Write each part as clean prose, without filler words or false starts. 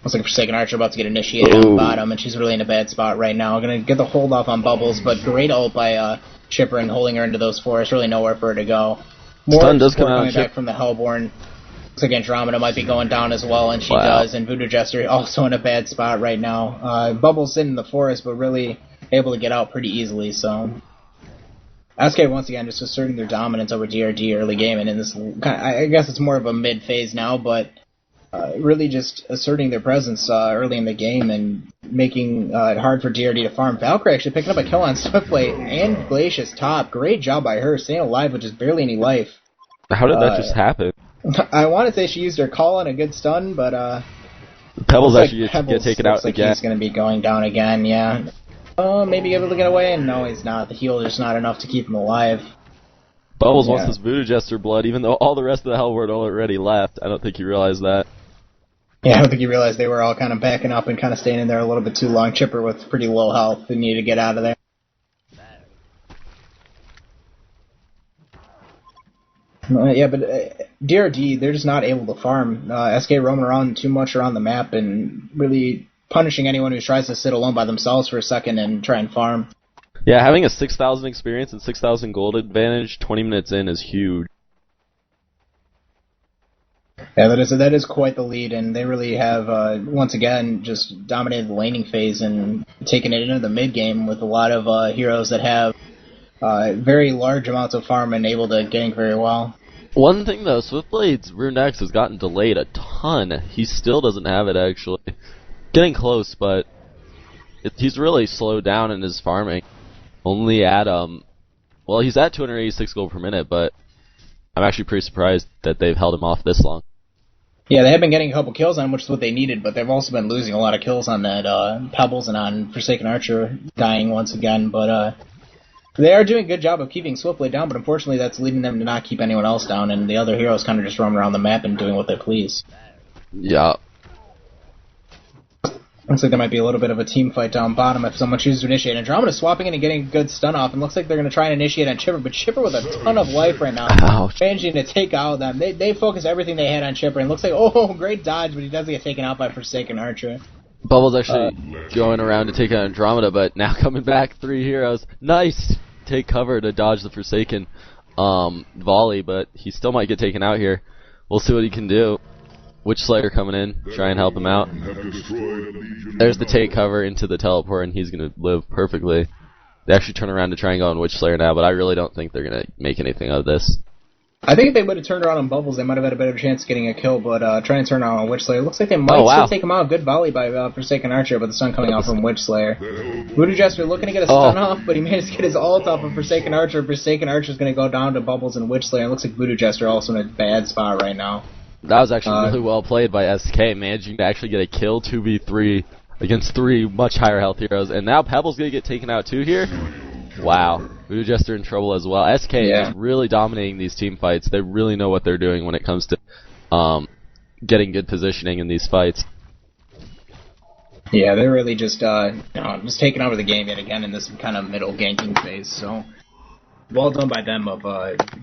Looks like a Forsaken Archer about to get initiated on the bottom, and she's really in a bad spot right now. Going to get the hold off on Bubbles, but great ult by Chipper and holding her into those forests. Really nowhere for her to go. More Stun does come coming out back from the Hellborn. Looks like Andromeda might be going down as well, and she does. And Voodoo Jester also in a bad spot right now. Bubbles in the forest, but really able to get out pretty easily. So SK once again just asserting their dominance over DRD early game, and in this, I guess it's more of a mid phase now, but really just asserting their presence early in the game and making it hard for DRD to farm. Valkyrie actually picking up a kill on Swiftblade and Glacius top. Great job by her, staying alive with just barely any life. How did that just happen? I want to say she used her call on a good stun, but Pebbles actually get taken out like again. He's going to be going down again, yeah. Maybe able to get away? No, he's not. The heal is not enough to keep him alive. Bubbles wants this Voodoo Jester blood, even though all the rest of the Hellborn already left. I don't think he realized that. Yeah, I don't think he realized they were all kind of backing up and kind of staying in there a little bit too long. Chipper with pretty low health and needed to get out of there. Yeah, but DRD, they're just not able to farm. SK roaming around too much around the map and really punishing anyone who tries to sit alone by themselves for a second and try and farm. Yeah, having a 6,000 experience and 6,000 gold advantage 20 minutes in is huge. Yeah, that is quite the lead, and they really have, once again, just dominated the laning phase and taken it into the mid-game with a lot of heroes that have very large amounts of farm and able to gank very well. One thing, though, Swiftblade's Rune X has gotten delayed a ton. He still doesn't have it, actually. Getting close, but he's really slowed down in his farming. Only at, well, he's at 286 gold per minute, but I'm actually pretty surprised that they've held him off this long. Yeah, they have been getting a couple kills on him, which is what they needed, but they've also been losing a lot of kills on that Pebbles and on Forsaken Archer dying once again, but they are doing a good job of keeping Swiftblade down, but unfortunately that's leading them to not keep anyone else down, and the other heroes kind of just roaming around the map and doing what they please. Yeah. Looks like there might be a little bit of a team fight down bottom if someone chooses to initiate. Andromeda swapping in and getting a good stun off, and looks like they're going to try and initiate on Chipper, but Chipper with a ton of life right now. Ouch. Managing to take out them. They focus everything they had on Chipper, and looks like, oh, great dodge, but he does get taken out by Forsaken Archer. Bubbles actually going around to take out Andromeda, but now coming back, 3 heroes. Nice! Take cover to dodge the Forsaken volley, but he still might get taken out here. We'll see what he can do. Witch Slayer coming in, try and help him out. There's the take cover into the teleport, and he's going to live perfectly. They actually turn around to try and go on Witch Slayer now, but I really don't think they're going to make anything of this. I think if they would have turned around on Bubbles, they might have had a better chance of getting a kill, but trying to turn around on Witch Slayer. Looks like they might still take him out. Good volley by Forsaken Archer, but the stun coming out from Witch Slayer. Voodoo Jester looking to get a stun off, but he managed to get his ult off of Forsaken Archer. Forsaken Archer's going to go down to Bubbles and Witch Slayer. It looks like Voodoo Jester also in a bad spot right now. That was actually really well played by SK, managing to actually get a kill 2v3 against 3 much higher health heroes. And now Pebble's going to get taken out too here. Wow. Voodoo Jester in trouble as well. SK is really dominating these team fights. They really know what they're doing when it comes to getting good positioning in these fights. Yeah, they're really just taking over the game yet again in this kind of middle ganking phase. So well done by them of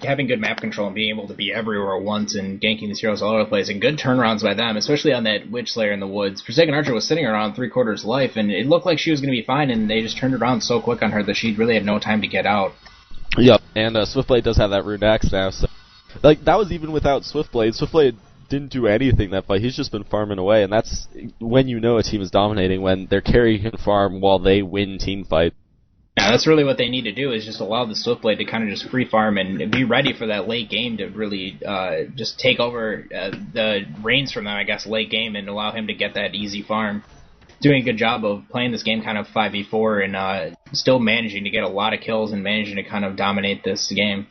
having good map control and being able to be everywhere at once and ganking these heroes all over the place, and good turnarounds by them, especially on that Witch Slayer in the woods. Forsaken Archer was sitting around 3/4 life, and it looked like she was going to be fine, and they just turned around so quick on her that she really had no time to get out. Yep, and Swiftblade does have that Rune Axe now, so like that was even without Swiftblade. Swiftblade didn't do anything that fight. He's just been farming away, and that's when you know a team is dominating, when their carry can farm while they win team fight. Yeah, that's really what they need to do, is just allow the Swiftblade to kind of just free farm and be ready for that late game to really just take over the reins from them, I guess, late game, and allow him to get that easy farm. Doing a good job of playing this game kind of 5v4 and still managing to get a lot of kills and managing to kind of dominate this game.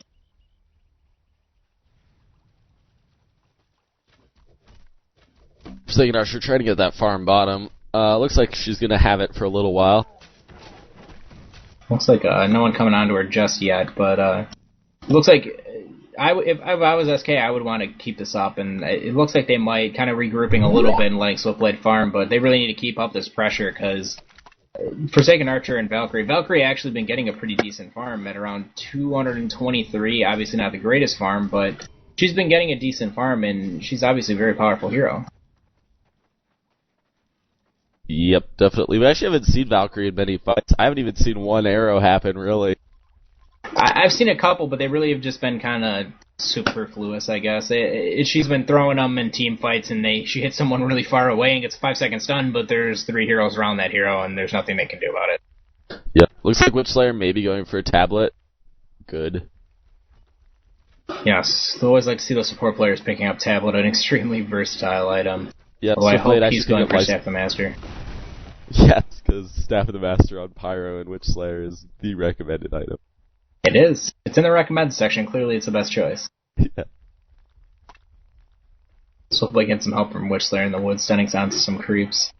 Forsaken Archer trying to get that farm bottom. Looks like she's going to have it for a little while. Looks like no one coming onto her just yet, but looks like if I was SK, I would want to keep this up, and it looks like they might kind of regrouping a little bit and letting Swiftblade farm, but they really need to keep up this pressure because Forsaken Archer and Valkyrie actually been getting a pretty decent farm at around 223. Obviously not the greatest farm, but she's been getting a decent farm, and she's obviously a very powerful hero. Yep, definitely. We actually haven't seen Valkyrie in many fights. I haven't even seen one arrow happen, really. I've seen a couple, but they really have just been kind of superfluous, I guess. She's been throwing them in team fights, and she hits someone really far away and gets a 5-second stun, but there's 3 heroes around that hero, and there's nothing they can do about it. Yep. Looks like Witch Slayer may be going for a tablet. Good. Yes, I always like to see those support players picking up tablet, an extremely versatile item. Yeah, I hope he's going for Staff the Master. Yes, because Staff of the Master on Pyro and Witch Slayer is the recommended item. It is. It's in the recommended section. Clearly, it's the best choice. Yeah. Swiftblade getting some help from Witch Slayer in the woods, sending down to some creeps.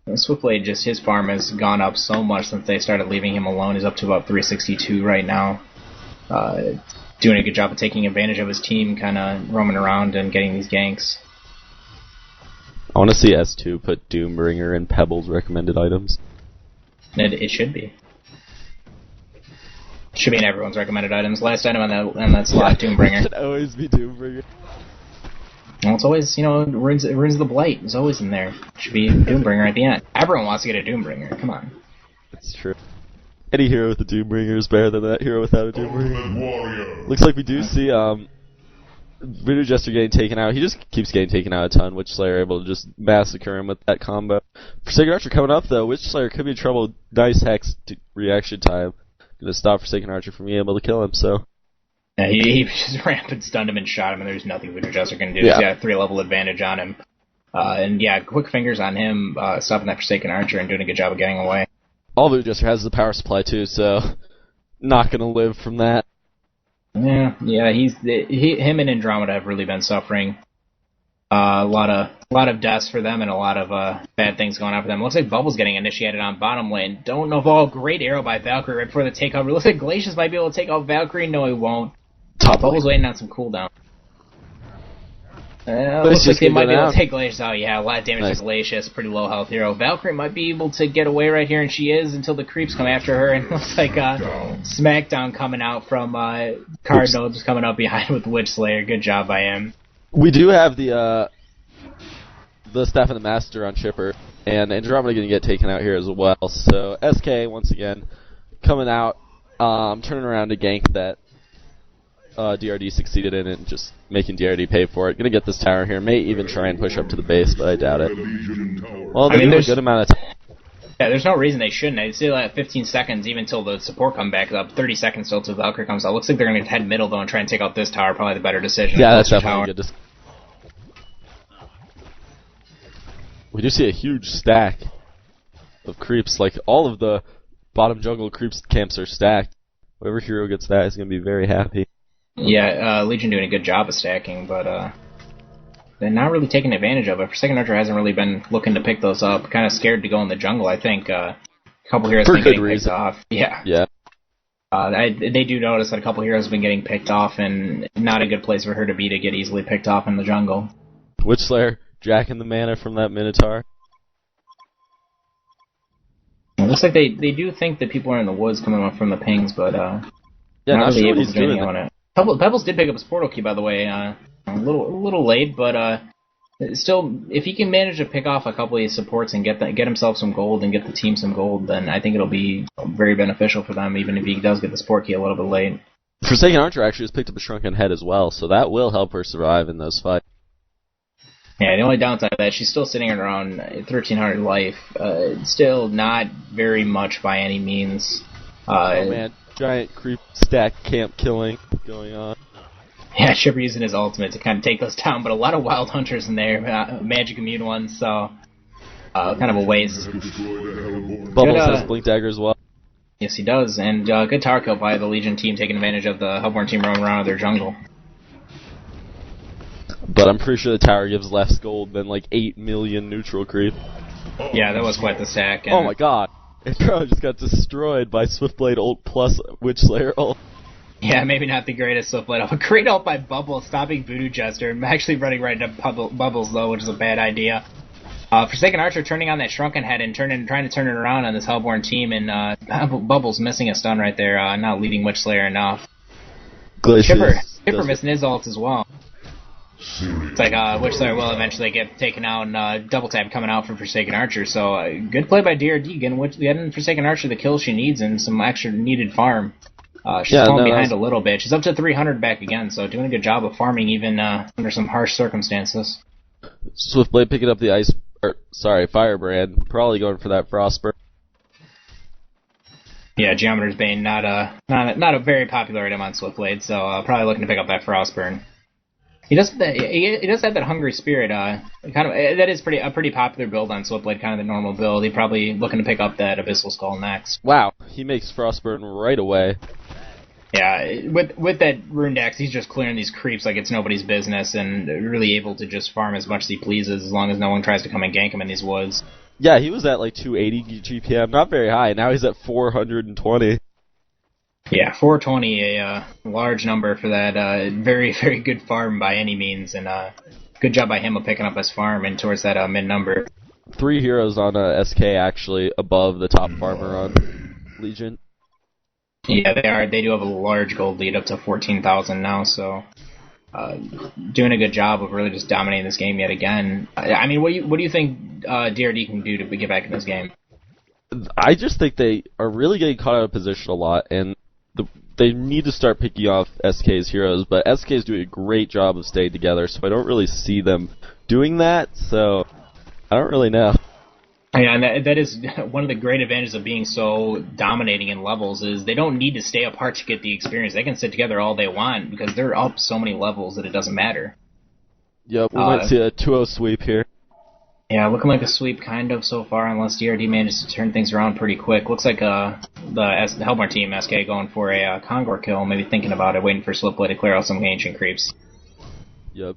And Swiftblade, his farm has gone up so much since they started leaving him alone. He's up to about 362 right now. Doing a good job of taking advantage of his team, kind of roaming around and getting these ganks. I want to see S2 put Doombringer in Pebble's recommended items. It should be. Should be in everyone's recommended items. Last item on that slot, Doombringer. It should always be Doombringer. Well, it's always, Runes of the Blight is always in there. Should be Doombringer at the end. Everyone wants to get a Doombringer. Come on. That's true. Any hero with a Doombringer is better than that hero without a Doombringer. Looks like we do see Voodoo Jester getting taken out. He just keeps getting taken out a ton. Witch Slayer able to just massacre him with that combo. Forsaken Archer coming up, though. Witch Slayer could be in trouble. Nice Hex reaction time. Gonna stop Forsaken Archer from being able to kill him, so... Yeah, he just rampant stunned him and shot him, and there's nothing Voodoo Jester can do. Yeah. He's got a 3-level advantage on him. And yeah, quick fingers on him, stopping that Forsaken Archer and doing a good job of getting away. All Voodoo Jester has is the power supply, too, so... Not gonna live from that. Yeah, him and Andromeda have really been suffering. A lot of deaths for them and a lot of bad things going on for them. Looks like Bubble's getting initiated on bottom lane. Don't know if all great arrow by Valkyrie right before the takeover. Looks like Glacius might be able to take out Valkyrie. No, he won't. Bubble's waiting on some cooldown. Looks like they might be able to take Glacius out. Yeah, a lot of damage to Glacius. Pretty low health hero. Valkyrie might be able to get away right here, and she is until the creeps come after her. And it looks like Smackdown coming out from Cardinal just coming up behind with Witch Slayer. Good job by him. We do have the Staff of the Master on Chipper, and Andromeda going to get taken out here as well. So SK, once again, coming out, turning around to gank that DRD succeeded in and just making DRD pay for it. Going to get this tower here. May even try and push up to the base, but I doubt it. Well, they do a good amount of time. Yeah, there's no reason they shouldn't. They still have 15 seconds even till the support come back up. 30 seconds till Valkyrie comes out. Looks like they're going to head middle, though, and try and take out this tower. Probably the better decision. Yeah, that's definitely good. We do see a huge stack of creeps. Like, all of the bottom jungle creeps camps are stacked. Whoever hero gets that is going to be very happy. Yeah, Legion doing a good job of stacking, but they're not really taking advantage of it. Forsaken Archer hasn't really been looking to pick those up. Kind of scared to go in the jungle, I think. A couple heroes have been getting picked off. Yeah. They do notice that a couple heroes have been getting picked off, and not a good place for her to be to get easily picked off in the jungle. Witch Slayer jacking the mana from that Minotaur. It looks like they do think that people are in the woods coming up from the pings, but not really sure able to do anything on it. Pebbles did pick up his portal key, by the way. A little late, but still, if he can manage to pick off a couple of these supports and get himself some gold and get the team some gold, then I think it'll be very beneficial for them, even if he does get the support key a little bit late. Forsaken Archer actually has picked up a Shrunken Head as well, so that will help her survive in those fights. Yeah, the only downside of that, she's still sitting at around 1,300 life. Still not very much by any means. Oh man, giant creep stack camp killing going on. Yeah, Chipper using his ultimate to kind of take those down, but a lot of wild hunters in there, magic immune ones, so kind of a waste. Bubbles has Blink Dagger as well. Yes, he does, and good tower kill by the Legion team taking advantage of the Hellborn team roaming around with their jungle. But I'm pretty sure the tower gives less gold than like 8 million neutral creep. Yeah, that was quite the stack. And oh my god. It probably just got destroyed by Swiftblade ult plus Witch Slayer ult. Yeah, maybe not the greatest Swiftblade ult. A great ult by Bubble, stopping Voodoo Jester. I'm actually running right into Bubbles, though, which is a bad idea. Forsaken Archer turning on that Shrunken Head and trying to turn it around on this Hellborn team, and Bubbles missing a stun right there, not leading Witch Slayer enough. Chipper missing his ult as well. It's like Witch Slayer will eventually get taken out and double tap coming out for Forsaken Archer. So good play by DRD, getting Forsaken Archer the kill she needs and some extra needed farm. She's falling behind a little bit. She's up to 300 back again, so doing a good job of farming even under some harsh circumstances. Swiftblade picking up the Firebrand, probably going for that Frostburn. Yeah, Geometer's Bane, not a very popular item on Swiftblade, so probably looking to pick up that Frostburn. He does have that Hungry Spirit. That is a pretty popular build on Swiftblade, kind of the normal build. He's probably looking to pick up that Abyssal Skull next. Wow, he makes Frostburn right away. Yeah, with that Rune Dex, he's just clearing these creeps like it's nobody's business, and really able to just farm as much as he pleases, as long as no one tries to come and gank him in these woods. Yeah, he was at like 280 GPM, not very high. Now he's at 420. Yeah, 420, a large number for that. Very, very good farm by any means, and good job by him of picking up his farm and towards that mid number. 3 heroes on SK actually above the top farmer on Legion. Yeah, they are. They do have a large gold lead, up to 14,000 now, so doing a good job of really just dominating this game yet again. I mean, what do you think DRD can do to get back in this game? I just think they are really getting caught out of position a lot, and they need to start picking off SK's heroes, but SK is doing a great job of staying together, so I don't really see them doing that, so I don't really know. Yeah, and that is one of the great advantages of being so dominating in levels, is they don't need to stay apart to get the experience. They can sit together all they want, because they're up so many levels that it doesn't matter. Yep, we might see a 2-0 sweep here. Yeah, looking like a sweep kind of so far, unless DRD manages to turn things around pretty quick. Looks like the Helmar team, SK, going for a Kongor kill, maybe thinking about it, waiting for Swiftblade to clear out some ancient creeps. Yep.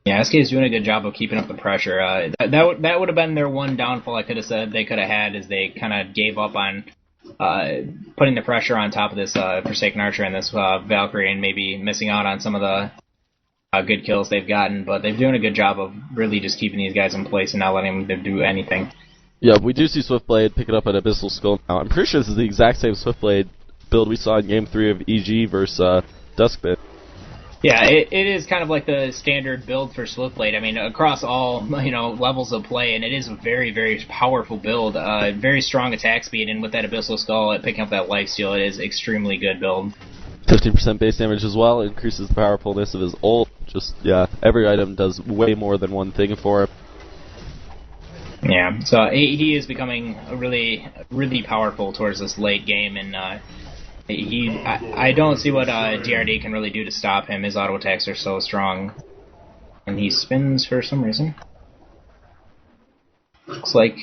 Yeah, SK is doing a good job of keeping up the pressure. That would have been their one downfall I could have said they could have had, is they kind of gave up on putting the pressure on top of this Forsaken Archer and this Valkyrie, and maybe missing out on some of the good kills they've gotten. But they're doing a good job of really just keeping these guys in place and not letting them do anything. Yeah, we do see Swiftblade picking up an Abyssal Skull now. I'm pretty sure this is the exact same Swiftblade build we saw in Game 3 of EG versus Duskbit. Yeah, it is kind of like the standard build for Swiftblade. I mean, across all levels of play, and it is a very, very powerful build. Very strong attack speed, and with that Abyssal Skull picking up that lifesteal, it is extremely good build. 15% base damage as well, increases the powerfulness of his ult. Just, yeah, every item does way more than one thing for him. Yeah, so he is becoming really, really powerful towards this late game, and I don't see what DRD can really do to stop him. His auto attacks are so strong. And he spins for some reason. Looks like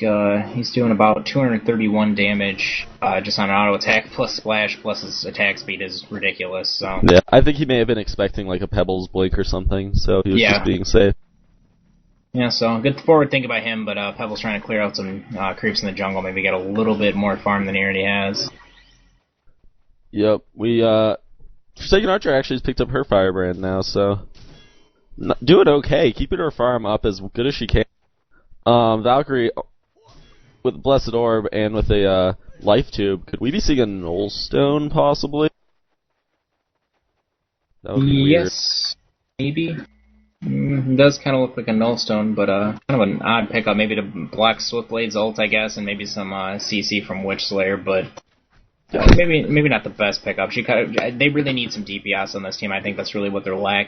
he's doing about 231 damage just on an auto attack, plus splash, plus his attack speed is ridiculous. So yeah, I think he may have been expecting like a Pebbles blink or something, so he was just being safe. Yeah, so good forward thinking by him, but Pebbles trying to clear out some creeps in the jungle, maybe get a little bit more farm than he already has. Yep, Forsaken Archer actually has picked up her Firebrand now, so doing okay, keeping her farm up as good as she can. Valkyrie with Blessed Orb and with a Life Tube, could we be seeing a Nullstone possibly? That would be weird. Yes, maybe. It does kind of look like a Nullstone, but kind of an odd pickup, maybe to block Swiftblade's ult, I guess, and maybe some CC from Witch Slayer, but maybe not the best pickup. They really need some DPS on this team. I think that's really what they're lacking.